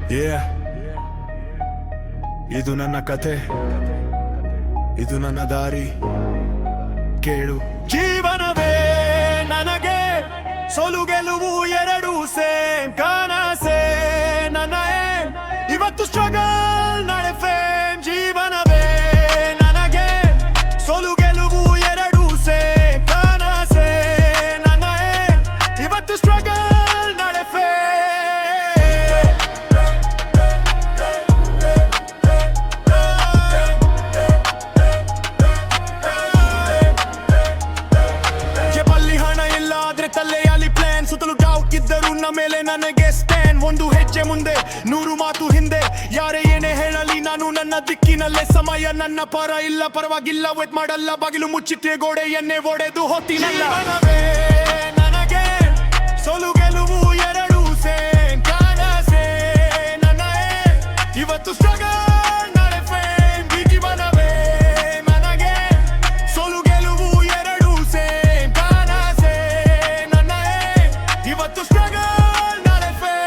Yeah. ಇದು ನನ್ನ ಕಥೆ, ಇದು ನನ್ನ ದಾರಿ, ಕೇಳು. ಜೀವನವೇ ನನಗೆ ಸೋಲು ಗೆಲುವು ಎರಡು ಸೇಮ್, ಕನಸೇ ನನ್ನ ಏಮ್, ಇವತ್ತು ಸ್ಟ್ರಗಲ್ ನಾಳೆ ಫೇಮ್. ಜೀವನವೇ ನನಗೆ ಸೋಲು ಗೆಲುವು ಎರಡು ಸೇಮ್, ಕನಸೇ ನನ್ನ ಏಮ್, ಇವತ್ತು ಸ್ಟ್ರಗಲ್ ನಾಳೆ ಫೇಮ್. ಜೇಬಲ್ಲಿ ಹಣ ಇಲ್ಲ ಆದ್ರೆ ತಲೆಯಲ್ಲಿ ಪ್ಲಾನ್, ಸುತ್ತಲೂ ಡೌಟ್ ಇದ್ದರು ನಮ್ಮ ಮೇಲೆ ನನಗೆ ಸ್ಟ್ಯಾಂಡ್. ಒಂದು ಹೆಜ್ಜೆ ಮುಂದೆ 100 ಮಾತು ಹಿಂದೆ, ಯಾರೇ ಏನೇ ಹೇಳಲಿ ನಾನು ನನ್ನ ದಿಕ್ಕಿನಲ್ಲೇ. ಸಮಯ ನನ್ನ ಪರ ಇಲ್ಲ, ಪರವಾಗಿಲ್ಲ, ವೇಟ್ ಮಾಡಲ್ಲ, ಬಾಗಿಲು ಮುಚ್ಚಿಟ್ಟೆ ಗೋಡೆಯನ್ನೇ ಒಡೆದು ಹೋಗ್ತೀನಲ್ಲ. ಜೀವನವೇ ನನಗೆ ಸೋಲು ಗೆಲುವು ಎರಡು ಸೇಮ್, ಕನಸೇ ನನ್ನ ಏಮ್, ಇವತ್ತು ಸ್ಟ್ರಗಲ್ ನಾಳೆ ಫೇಮ್. ಜೀವನವೇ ನನಗೆ ಸೋಲು ಗೆಲುವು ಎರಡು ಸೇಮ್, ಕನಸೇ ನನ್ನ ಏಮ್, ಇವತ್ತು ಸ್ಟ್ರಗಲ್ ನಾಳೆ ಫೇಮ್.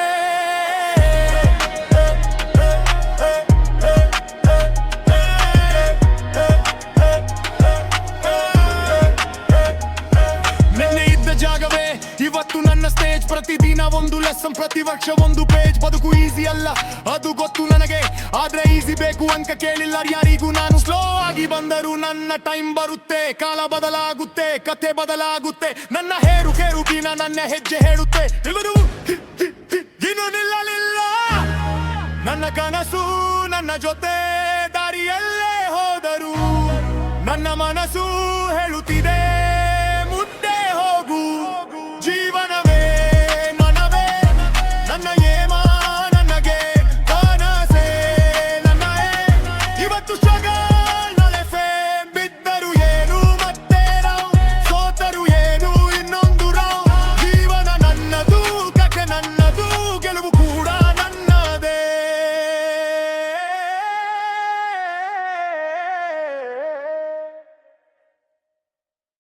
ನಿನ್ನೆ ಇದ್ದ ಜಾಗವೇ ಇವತ್ತು ನನ್ನ ಸ್ಟೇಜ್, ಪ್ರತಿದಿನ ಒಂದು ಲೆಸನ್, ಪ್ರತಿ ವರ್ಷ ಒಂದು ಪೇಜ್. ಬದುಕು ಈಸಿ ಅಲ್ಲ ಅದು ಗೊತ್ತು ನನಗೆ, ಆದ್ರೆ ಈಸಿ ಬೇಕು ಅಂಕ ಕೇಳಿಲ್ಲ ಯಾರಿಗೂ ನಾನು. ಸ್ಲೋ ಆಗಿ ಬಂದರೂ ನನ್ನ ಟೈಮ್ ಬರುತ್ತೆ, ಕಾಲ ಬದಲಾಗುತ್ತೆ, ಕಥೆ ಬದಲಾಗುತ್ತೆ. ನನ್ನ ಹೇರು ಕೇರುಗಿನ ನನ್ನ ಹೆಜ್ಜೆ ಹೇಳುತ್ತೆ, ಇವರು ಇನ್ನು ನಿಲ್ಲಲಿಲ್ಲ. ನನ್ನ ಕನಸು ನನ್ನ ಜೊತೆ ದಾರಿಯಲ್ಲೇ ಹೋದರು, ನನ್ನ ಮನಸ್ಸು ಹೇಳುತ್ತಿದೆ ಮುಂದೆ ಹೋಗು. ಜೀವನವೇ ನನವೇ ನನ್ನ ಏಮ, ನನಗೆ ಕನಸೇ ನನ್ನ ಏಮ್, ಇವತ್ತು ಸ್ಟ್ರಗಲ್